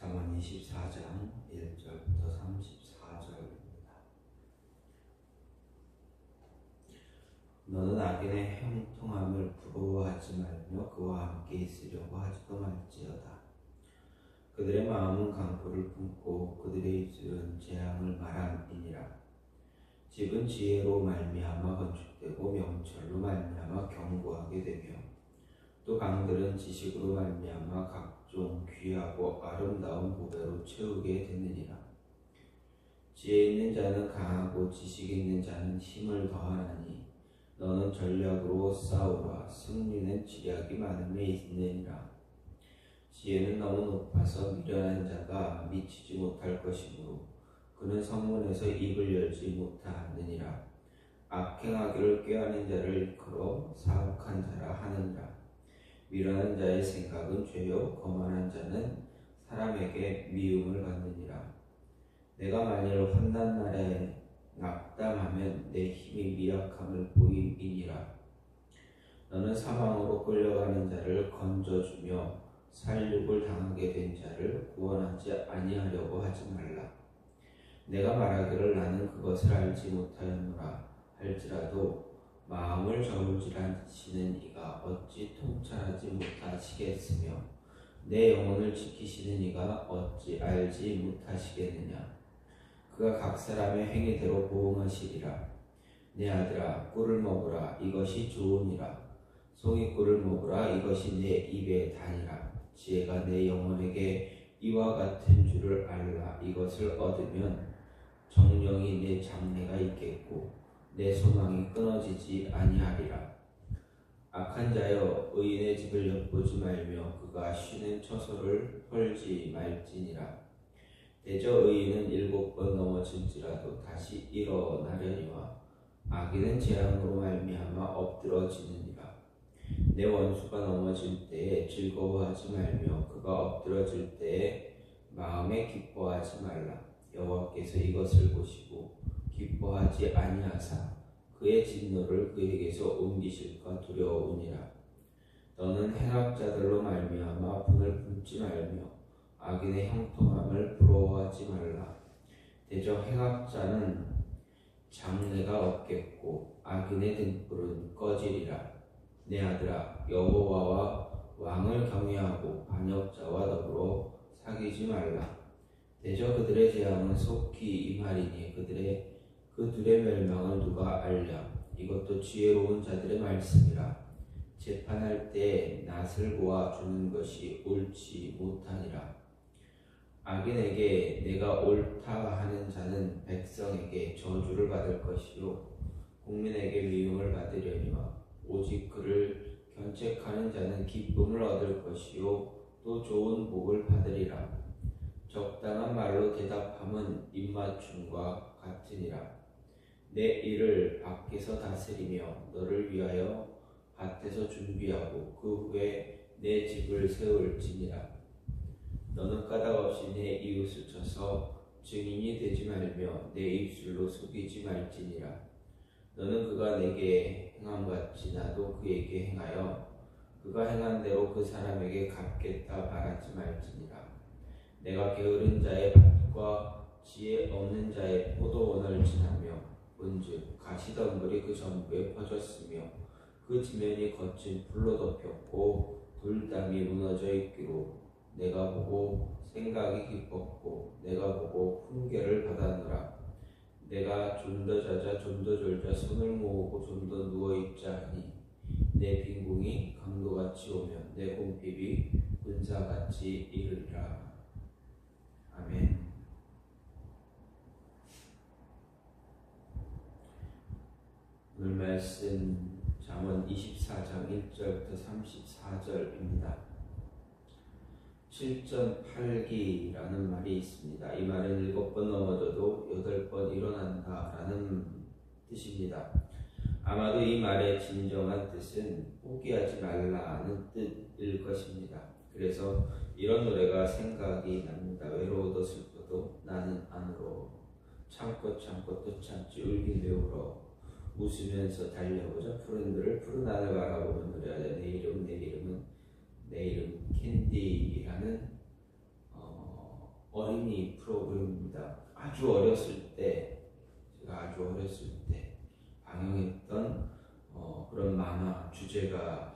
잠언 24장 1절부터 34절입니다. 너는 악인의 형통함을 부러워하지 말며 그와 함께 있으려고 하지도 말지어다. 그들의 마음은 강포를 품고 그들의 입술은 재앙을 말함이니라. 집은 지혜로 말미암아 건축되고 명철로 말미암아 견고하게 되며 또 강들은 지식으로 말미암아 각종 귀하고 아름다운 보배로 채우게 되느니라. 지혜 있는 자는 강하고 지식 있는 자는 힘을 더하나니 너는 전략으로 싸우라. 승리는 지략이 많음에 있느니라. 지혜는 너무 높아서 미련한 자가 미치지 못할 것이므로 그는 성문에서 입을 열지 못하느니라. 악행하기를 꾀하는 자를 일컬어 사악한 자라 하느니라. 미련한 자의 생각은 죄요 거만한 자는 사람에게 미움을 받느니라. 내가 만일 환난 날에 낙담하면 내 힘이 미약함을 보이니라. 너는 사망으로 끌려가는 자를 건져주며 살육을 당하게 된 자를 구원하지 아니하려고 하지 말라. 내가 말하기를 나는 그것을 알지 못하였노라 할지라도 마음을 저울질하시는 이가 어찌 통찰하지 못하시겠으며 내 영혼을 지키시는 이가 어찌 알지 못하시겠느냐. 그가 각 사람의 행위대로 보응하시리라. 내 아들아 꿀을 먹으라. 이것이 좋으니라. 송이꿀을 먹으라. 이것이 내 입에 다니라. 지혜가 내 영혼에게 이와 같은 줄을 알라. 이것을 얻으면 정령이 내 장래가 있겠고 내 소망이 끊어지지 아니하리라. 악한 자여 의인의 집을 엿보지 말며 그가 쉬는 처소를 헐지 말지니라. 대저 의인은 7번 넘어질지라도 다시 일어나려니와 악인은 재앙으로 말미암아 엎드러지느니라. 내 원수가 넘어질 때에 즐거워하지 말며 그가 엎드러질 때에 마음에 기뻐하지 말라. 여호와께서 이것을 보시고 기뻐하지 아니하사 그의 진노를 그에게서 옮기실까 두려우니라. 너는 행악자들로 말미암아 분을 품지 말며 악인의 형통함을 부러워하지 말라. 대저 행악자는 장래가 없겠고 악인의 등불은 꺼지리라. 내 아들아 여호와와 왕을 경외하고 반역자와 더불어 사귀지 말라. 대저 그들의 재앙은 속히 임하리니 그 둘의 멸망을 누가 알랴. 이것도 지혜로운 자들의 말씀이라. 재판할 때 낫을 보아 주는 것이 옳지 못하니라. 악인에게 내가 옳다 하는 자는 백성에게 저주를 받을 것이요 국민에게 미움을 받으려니와 오직 그를 견책하는 자는 기쁨을 얻을 것이요 또 좋은 복을 받으리라. 적당한 말로 대답함은 입맞춤과 같으니라. 내 일을 밖에서 다스리며 너를 위하여 밭에서 준비하고 그 후에 내 집을 세울지니라. 너는 까닭없이 내 이웃을 쳐서 증인이 되지 말며 내 입술로 속이지 말지니라. 너는 그가 내게 행함같이 나도 그에게 행하여 그가 행한 대로 그 사람에게 갚겠다 바라지 말지니라. 내가 게으른 자의 밭과 지혜 없는 자의 포도원을 지나며 본즉 가시덤불이 그 전부에 퍼졌으며 그 지면이 거친 풀로 덮였고 돌담이 무너져 있기로 내가 보고 생각이 깊었고 내가 보고 훈계를 받았노라. 내가 좀 더 자자 좀 더 졸자 손을 모으고 좀 더 누워있자 하니 내 빈궁이 강도같이 오면 내 궁핍이 군사같이 이르리라. 아멘. 오늘 말씀 잠언 24장 1절부터 34절입니다. 7.8기라는 말이 있습니다. 이 말은 7번 넘어져도 8번 일어난다라는 뜻입니다. 아마도 이 말의 진정한 뜻은 포기하지 말라는 뜻일 것입니다. 그래서 이런 노래가 생각이 납니다. 외로워도 슬퍼도 나는 안으로 참고 또 참지 울긴 왜 울어 웃으면서 달려보자 푸른 들을 푸른 하늘 바라보며 노래하자 내 이름 캔디라는 어린이 프로그램입니다. 아주 어렸을 때, 제가 아주 어렸을 때 방영했던 그런 만화 주제가입니다.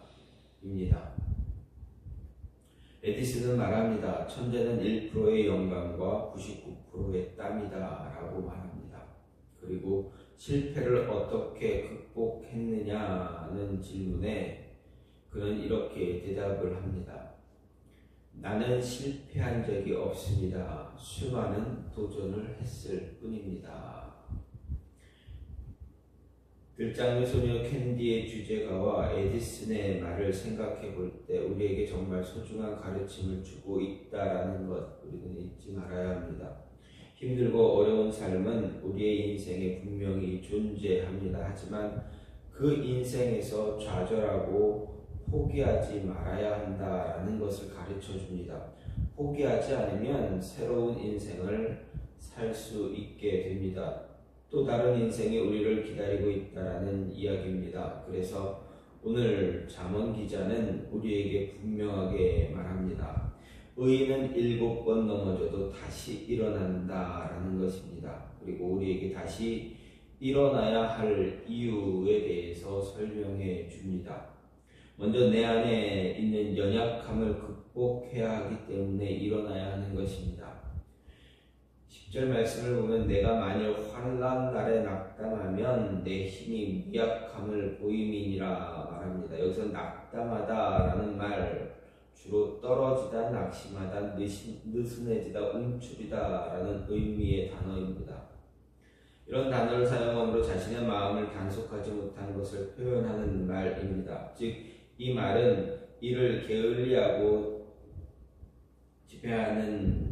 에디슨은 말합니다. 천재는 1%의 영감과 99%의 땀이다 라고 말합니다. 그리고 실패를 어떻게 극복했느냐는 질문에 그는 이렇게 대답을 합니다. 나는 실패한 적이 없습니다. 수많은 도전을 했을 뿐입니다. 들장의 소녀 캔디의 주제가와 에디슨의 말을 생각해 볼 때 우리에게 정말 소중한 가르침을 주고 있다라는 것 우리는 잊지 말아야 합니다. 힘들고 어려운 삶은 우리의 인생에 분명히 존재합니다. 하지만 그 인생에서 좌절하고 포기하지 말아야 한다라는 것을 가르쳐 줍니다. 포기하지 않으면 새로운 인생을 살 수 있게 됩니다. 또 다른 인생이 우리를 기다리고 있다라는 이야기입니다. 그래서 오늘 잠언 기자는 우리에게 분명하게 말합니다. 의인은 7번 넘어져도 다시 일어난다라는 것입니다. 그리고 우리에게 다시 일어나야 할 이유에 대해서 설명해 줍니다. 먼저 내 안에 있는 연약함을 극복해야 하기 때문에 일어나야 하는 것입니다. 10절 말씀을 보면 내가 만일 환난 날에 낙담하면 내 힘이 무약함을 보임이니라 말합니다. 여기서 낙담하다라는 말 주로 떨어지다, 낙심하다, 느슨해지다, 움츠리다라는 의미의 단어입니다. 이런 단어를 사용함으로 자신의 마음을 단속하지 못한 것을 표현하는 말입니다. 즉, 이 말은 이를 게을리하고 지배하는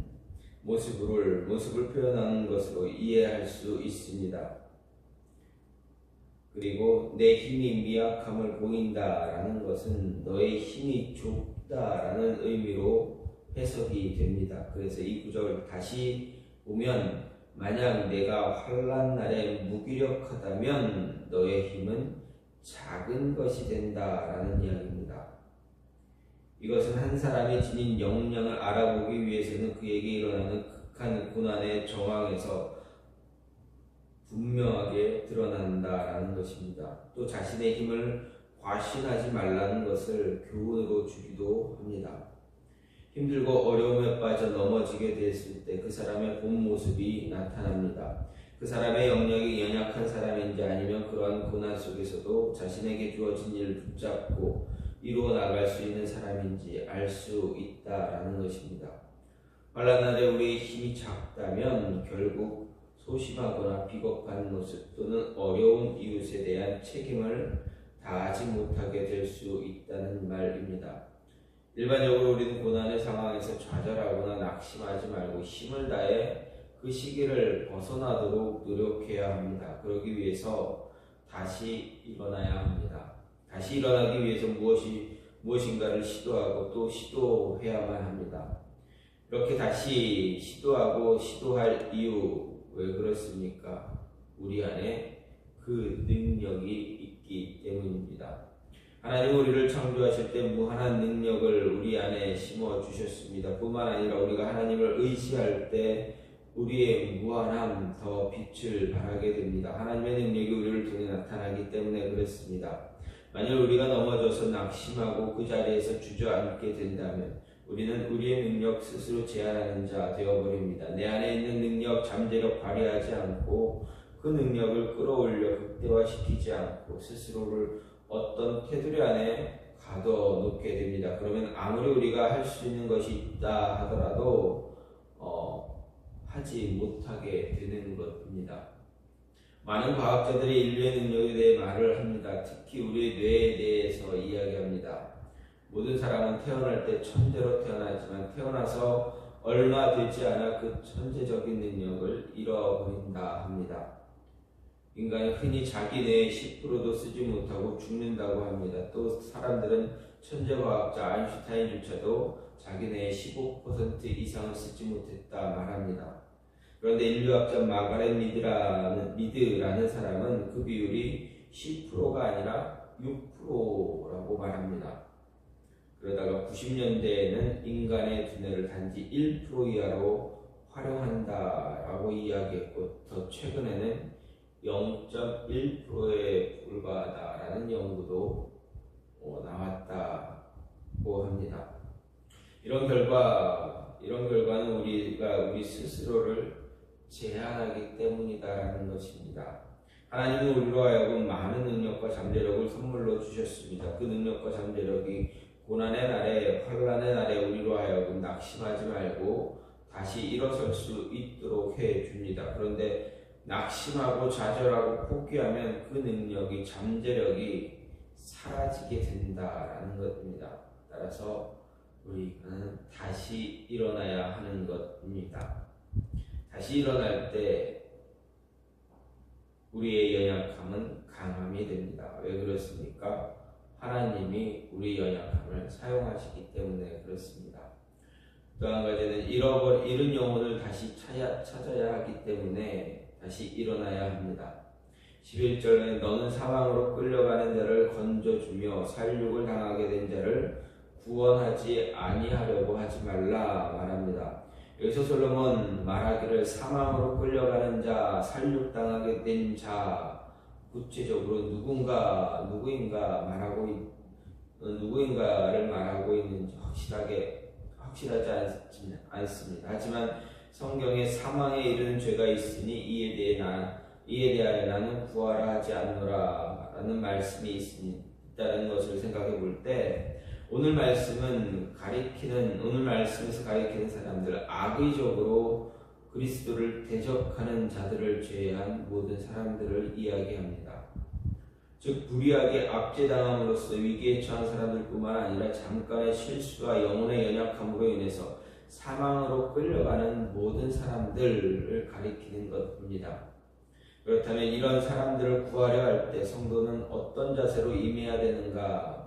모습을 표현하는 것으로 이해할 수 있습니다. 그리고 내 힘이 미약함을 보인다라는 것은 너의 힘이 좁다라는 의미로 해석이 됩니다. 그래서 이 구절을 다시 보면 만약 내가 환난 날에 무기력하다면 너의 힘은 작은 것이 된다라는 이야기입니다. 이것은 한 사람이 지닌 역량을 알아보기 위해서는 그에게 일어나는 극한 고난의 정황에서 분명하게 드러난다라는 것입니다. 또 자신의 힘을 과신하지 말라는 것을 교훈으로 주기도 합니다. 힘들고 어려움에 빠져 넘어지게 됐을 때 그 사람의 본 모습이 나타납니다. 그 사람의 영역이 연약한 사람인지 아니면 그러한 고난 속에서도 자신에게 주어진 일을 붙잡고 이루어 나갈 수 있는 사람인지 알 수 있다라는 것입니다. 환난 날에 우리의 힘이 작다면 결국 소심하거나 비겁한 모습 또는 어려운 이웃에 대한 책임을 다하지 못하게 될 수 있다는 말입니다. 일반적으로 우리는 고난의 상황에서 좌절하거나 낙심하지 말고 힘을 다해 그 시기를 벗어나도록 노력해야 합니다. 그러기 위해서 다시 일어나야 합니다. 다시 일어나기 위해서 무엇인가를 시도하고 또 시도해야만 합니다. 이렇게 다시 시도할 이유 왜 그렇습니까? 우리 안에 그 능력이 있기 때문입니다. 하나님 우리를 창조하실 때 무한한 능력을 우리 안에 심어주셨습니다. 뿐만 아니라 우리가 하나님을 의지할 때 우리의 무한함 더 빛을 발하게 됩니다. 하나님의 능력이 우리를 통해 나타나기 때문에 그렇습니다. 만일 우리가 넘어져서 낙심하고 그 자리에서 주저앉게 된다면 우리는 우리의 능력 스스로 제한하는 자 되어버립니다. 내 안에 있는 능력, 잠재력 발휘하지 않고 그 능력을 끌어올려 극대화시키지 않고 스스로를 어떤 테두리 안에 가둬놓게 됩니다. 그러면 아무리 우리가 할 수 있는 것이 있다 하더라도 하지 못하게 되는 것입니다. 많은 과학자들이 인류의 능력에 대해 말을 합니다. 특히 우리의 뇌에 대해서 이야기합니다. 모든 사람은 태어날 때 천재로 태어나지만 태어나서 얼마 되지 않아 그 천재적인 능력을 잃어버린다 합니다. 인간이 흔히 자기 뇌의 10%도 쓰지 못하고 죽는다고 합니다. 또 사람들은 천재과학자 아인슈타인조차도 자기 뇌의 15% 이상을 쓰지 못했다 말합니다. 그런데 인류학자 마가렛 미드라는 사람은 그 비율이 10%가 아니라 6%라고 말합니다. 그러다가 90년대에는 인간의 두뇌를 단지 1% 이하로 활용한다라고 이야기했고, 더 최근에는 0.1%에 불과하다라는 연구도 나왔다고 합니다. 이런 결과는 우리가 우리 스스로를 제한하기 때문이다라는 것입니다. 하나님은 우리로 하여금 많은 능력과 잠재력을 선물로 주셨습니다. 그 능력과 잠재력이 고난의 날에, 환난의 날에 우리로 하여금 낙심하지 말고 다시 일어설 수 있도록 해 줍니다. 그런데 낙심하고 좌절하고 포기하면 그 능력이, 잠재력이 사라지게 된다라는 것입니다. 따라서 우리는 다시 일어나야 하는 것입니다. 다시 일어날 때 우리의 연약함은 강함이 됩니다. 왜 그렇습니까? 하나님이 우리 연약함을 사용하시기 때문에 그렇습니다. 또 한 가지는 잃은 영혼을 다시 찾아야 하기 때문에 다시 일어나야 합니다. 11절에 너는 사망으로 끌려가는 자를 건져주며 살육을 당하게 된 자를 구원하지 아니하려고 하지 말라 말합니다. 여기서 솔로몬 말하기를 사망으로 끌려가는 자, 살육당하게 된 자, 구체적으로 누구인가를 말하고 있는지 확실하지 않습니다. 하지만 성경에 사망에 이르는 죄가 있으니 이에 대하여 나는 구하라 하지 않노라 라는 말씀이 있다는 것을 생각해 볼 때, 오늘 말씀에서 가리키는 사람들, 악의적으로 그리스도를 대적하는 자들을 제외한 모든 사람들을 이야기합니다. 즉 불의하게 압제당함으로써 위기에 처한 사람들뿐만 아니라 잠깐의 실수와 영혼의 연약함으로 인해서 사망으로 끌려가는 모든 사람들을 가리키는 것입니다. 그렇다면 이런 사람들을 구하려 할 때 성도는 어떤 자세로 임해야 되는가?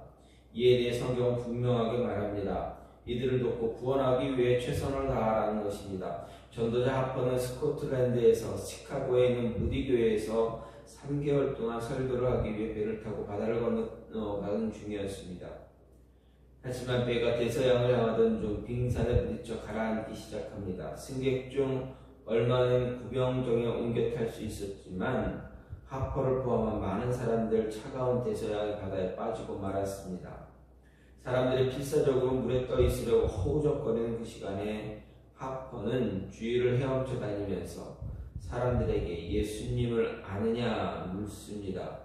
이에 대해 성경은 분명하게 말합니다. 이들을 돕고 구원하기 위해 최선을 다하라는 것입니다. 전도자 하퍼는 스코틀랜드에서 시카고에 있는 무디 교회에서 3개월 동안 설교를 하기 위해 배를 타고 바다를 건너가는 중이었습니다. 하지만 배가 대서양을 향하던 중 빙산에 부딪혀 가라앉기 시작합니다. 승객 중 얼마는 구병정에 옮겨 탈 수 있었지만 하퍼를 포함한 많은 사람들 차가운 대서양의 바다에 빠지고 말았습니다. 사람들이 필사적으로 물에 떠 있으려고 허우적거리는 그 시간에 하퍼는 주위를 헤엄쳐 다니면서 사람들에게 예수님을 아느냐 묻습니다.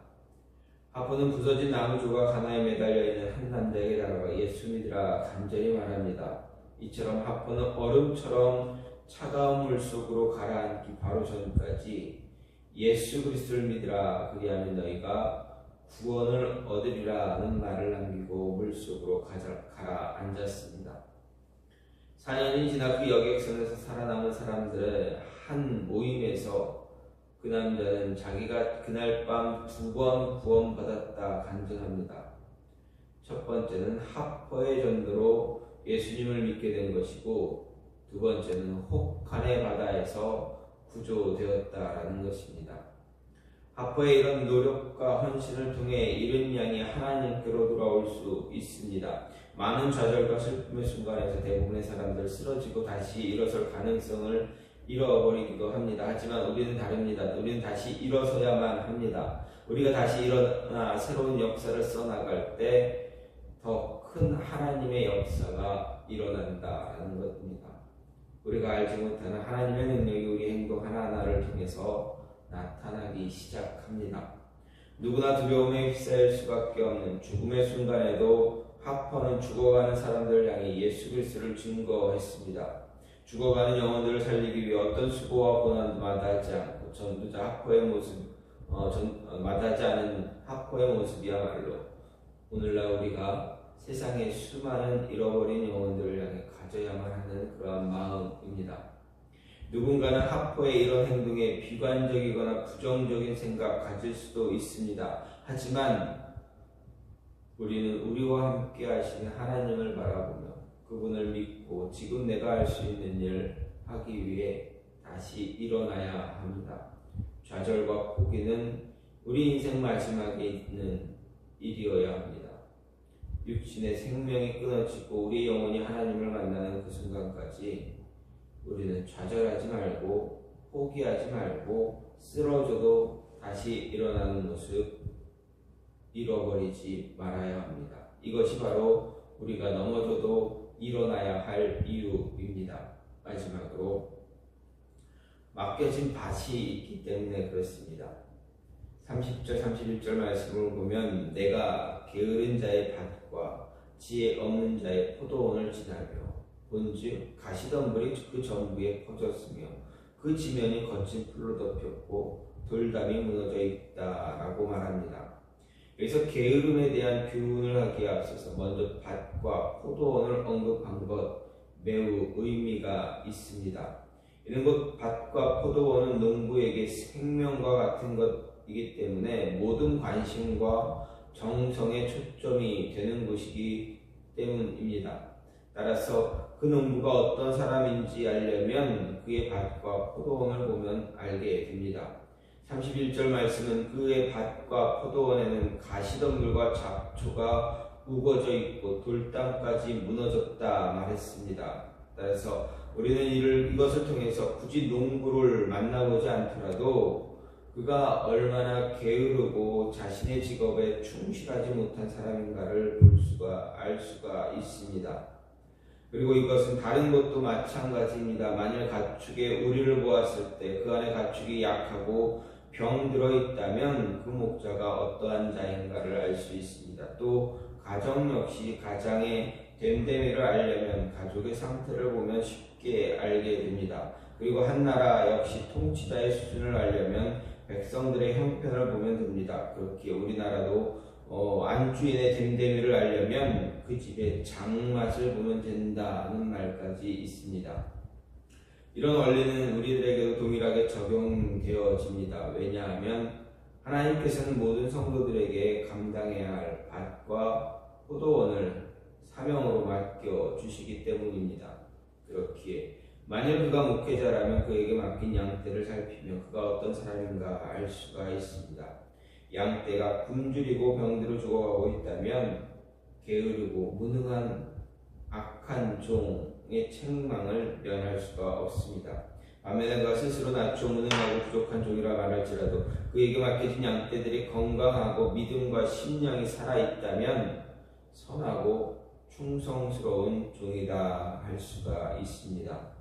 하퍼는 부서진 나무 조각 하나에 매달려 있는 한 남자에게 다가가 예수 믿으라 간절히 말합니다. 이처럼 하퍼는 얼음처럼 차가운 물 속으로 가라앉기 바로 전까지 예수 그리스도를 믿으라 그리하면 너희가 구원을 얻으리라는 말을 남기고 물속으로 가라앉았습니다. 4년이 지나 그 여객선에서 살아남은 사람들의 한 모임에서 그 남자는 자기가 그날 밤 2번 구원받았다 간증합니다. 첫 번째는 하퍼의 전도로 예수님을 믿게 된 것이고, 두 번째는 혹한의 바다에서 구조되었다라는 것입니다. 하퍼의 이런 노력과 헌신을 통해 잃은 양이 하나님께로 돌아올 수 있습니다. 많은 좌절과 슬픔의 순간에서 대부분의 사람들 쓰러지고 다시 일어설 가능성을 잃어버리기도 합니다. 하지만 우리는 다릅니다. 우리는 다시 일어서야만 합니다. 우리가 다시 일어나 새로운 역사를 써나갈 때 더 큰 하나님의 역사가 일어난다라는 것입니다. 우리가 알지 못하는 하나님의 능력이 우리 행동 하나하나를 통해서 나타나기 시작합니다. 누구나 두려움에 휩싸일 수밖에 없는 죽음의 순간에도 하퍼는 죽어가는 사람들을 향해 예수 그리스도를 증거했습니다. 죽어가는 영혼들을 살리기 위해 어떤 수고와 고난도 마다하지 않고 전도자 하퍼의 마다하지 않은 하퍼의 모습이야말로 오늘날 우리가 세상의 수많은 잃어버린 영혼들을 향해 가져야만 하는 그러한 마음입니다. 누군가는 하퍼의 이런 행동에 비관적이거나 부정적인 생각 가질 수도 있습니다. 하지만 우리는 우리와 함께 하시는 하나님을 바라보며 그분을 믿고 지금 내가 할 수 있는 일을 하기 위해 다시 일어나야 합니다. 좌절과 포기는 우리 인생 마지막에 있는 일이어야 합니다. 육신의 생명이 끊어지고 우리 영혼이 하나님을 만나는 그 순간까지 우리는 좌절하지 말고 포기하지 말고 쓰러져도 다시 일어나는 모습 잃어버리지 말아야 합니다. 이것이 바로 우리가 넘어져도 일어나야 할 이유입니다. 마지막으로 맡겨진 밭이 있기 때문에 그렇습니다. 30절 31절 말씀을 보면 내가 게으른 자의 밭과 지혜 없는 자의 포도원을 지나며 본즉 가시덤불이 그 전부에 퍼졌으며 그 지면이 거친 풀로 덮였고 돌담이 무너져 있다라고 말합니다. 여기서 게으름에 대한 교훈을 하기에 앞서서 먼저 밭과 포도원을 언급한 것 매우 의미가 있습니다. 이런 것 밭과 포도원은 농부에게 생명과 같은 것이기 때문에 모든 관심과 정성의 초점이 되는 곳이기 때문입니다. 따라서 그 농부가 어떤 사람인지 알려면 그의 밭과 포도원을 보면 알게 됩니다. 31절 말씀은 그의 밭과 포도원에는 가시덤불과 잡초가 우거져 있고 돌담까지 무너졌다 말했습니다. 따라서 우리는 이것을 통해서 굳이 농부를 만나보지 않더라도 그가 얼마나 게으르고 자신의 직업에 충실하지 못한 사람인가를 알 수가 있습니다. 그리고 이것은 다른 것도 마찬가지입니다. 만일 가축의 우리를 보았을 때 그 안에 가축이 약하고 병들어 있다면 그 목자가 어떠한 자인가를 알 수 있습니다. 또 가정 역시 가장의 됨됨이를 알려면 가족의 상태를 보면 쉽게 알게 됩니다. 그리고 한 나라 역시 통치자의 수준을 알려면 백성들의 형편을 보면 됩니다. 그렇게 우리나라도 안주인의 됨됨이를 알려면 그 집의 장맛을 보면 된다는 말까지 있습니다. 이런 원리는 우리들에게도 동일하게 적용되어집니다. 왜냐하면 하나님께서는 모든 성도들에게 감당해야 할 밭과 포도원을 사명으로 맡겨주시기 때문입니다. 그렇기에 만일 그가 목회자라면 그에게 맡긴 양떼를 살피며 그가 어떤 사람인가 알 수가 있습니다. 양떼가 굶주리고 병들어 죽어가고 있다면 게으르고 무능한 악한 종의 책망을 면할 수가 없습니다. 반면에 그가 스스로 낮고 무능하고 부족한 종이라 말할지라도 그에게 맡겨진 양떼들이 건강하고 믿음과 신령이 살아있다면 선하고 충성스러운 종이다 할 수가 있습니다.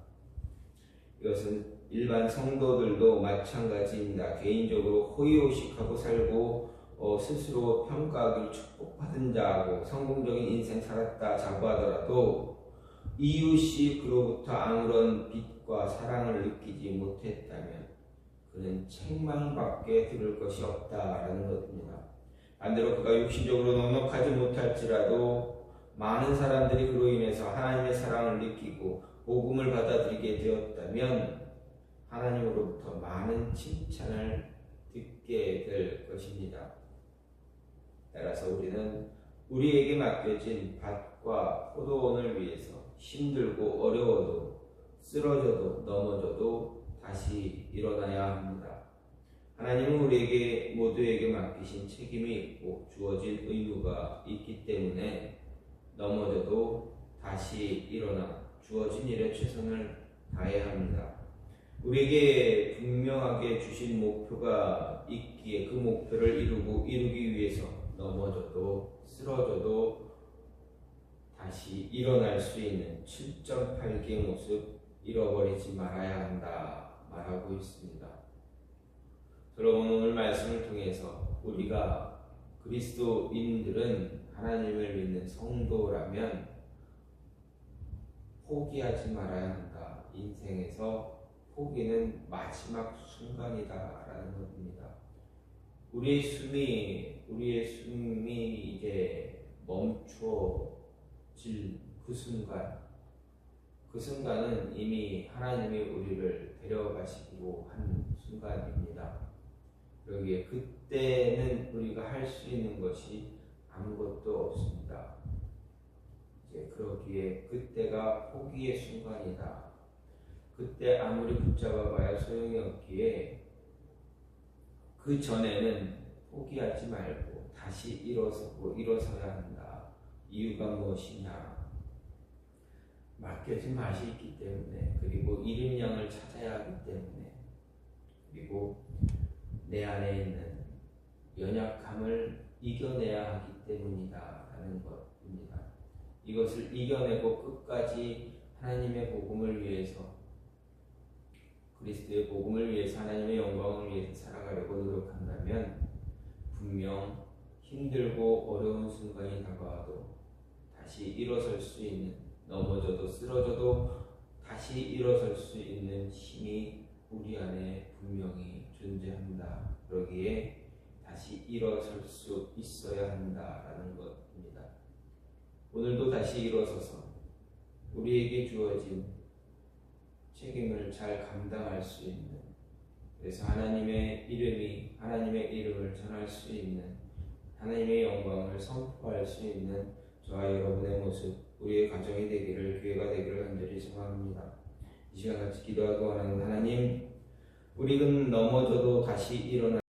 이것은 일반 성도들도 마찬가지입니다. 개인적으로 호의호식하고 살고 스스로 평가하기를 축복받은 자하고 성공적인 인생 살았다 자부하더라도 이웃이 그로부터 아무런 빛과 사랑을 느끼지 못했다면 그는 책망밖에 들을 것이 없다라는 것입니다. 반대로 그가 육신적으로 넉넉하지 못할지라도 많은 사람들이 그로 인해서 하나님의 사랑을 느끼고 복음을 받아들이게 되었다면 하나님으로부터 많은 칭찬을 듣게 될 것입니다. 따라서 우리는 우리에게 맡겨진 밭과 포도원을 위해서 힘들고 어려워도 쓰러져도 넘어져도 다시 일어나야 합니다. 하나님은 우리에게 모두에게 맡기신 책임이 있고 주어진 의무가 있기 때문에 넘어져도 다시 일어나 주어진 일에 최선을 다해야 합니다. 우리에게 분명하게 주신 목표가 있기에 그 목표를 이루기 위해서 넘어져도 쓰러져도 다시 일어날 수 있는 7.8기의 모습 잃어버리지 말아야 한다 말하고 있습니다. 여러분, 오늘 말씀을 통해서 우리가 그리스도인들은 하나님을 믿는 성도라면 포기하지 말아야 한다. 인생에서 포기는 마지막 순간이다라는 것입니다. 우리의 숨이 이제 멈춰질 그 순간은 이미 하나님이 우리를 데려가시기로 한 순간입니다. 여기에 그때는 우리가 할 수 있는 것이 아무것도 없습니다. 이제 그러기에 그때가 포기의 순간이다. 그때 아무리 붙잡아봐야 소용이 없기에 그 전에는 포기하지 말고 다시 일어서야 한다. 이유가 무엇이냐? 맡겨진 맛이 있기 때문에, 그리고 잃은 양을 찾아야 하기 때문에, 그리고 내 안에 있는 연약함을 이겨내야 하기 때문이다 라는 것입니다. 이것을 이겨내고 끝까지 하나님의 복음을 위해서, 그리스도의 복음을 위해서, 하나님의 영광을 위해서 살아가려고 노력한다면 분명 힘들고 어려운 순간이 다가와도 다시 일어설 수 있는, 넘어져도 쓰러져도 다시 일어설 수 있는 힘이 우리 안에 분명히 존재한다. 그러기에 다시 일어설 수 있어야 한다라는 것입니다. 오늘도 다시 일어서서 우리에게 주어진 책임을 잘 감당할 수 있는, 그래서 하나님의 이름을 전할 수 있는, 하나님의 영광을 선포할 수 있는 저와 여러분의 모습, 우리의 가정이 되기를, 교회가 되기를 간절히 소망합니다. 이 시간 같이 기도하고 하나님, 우리는 넘어져도 다시 일어나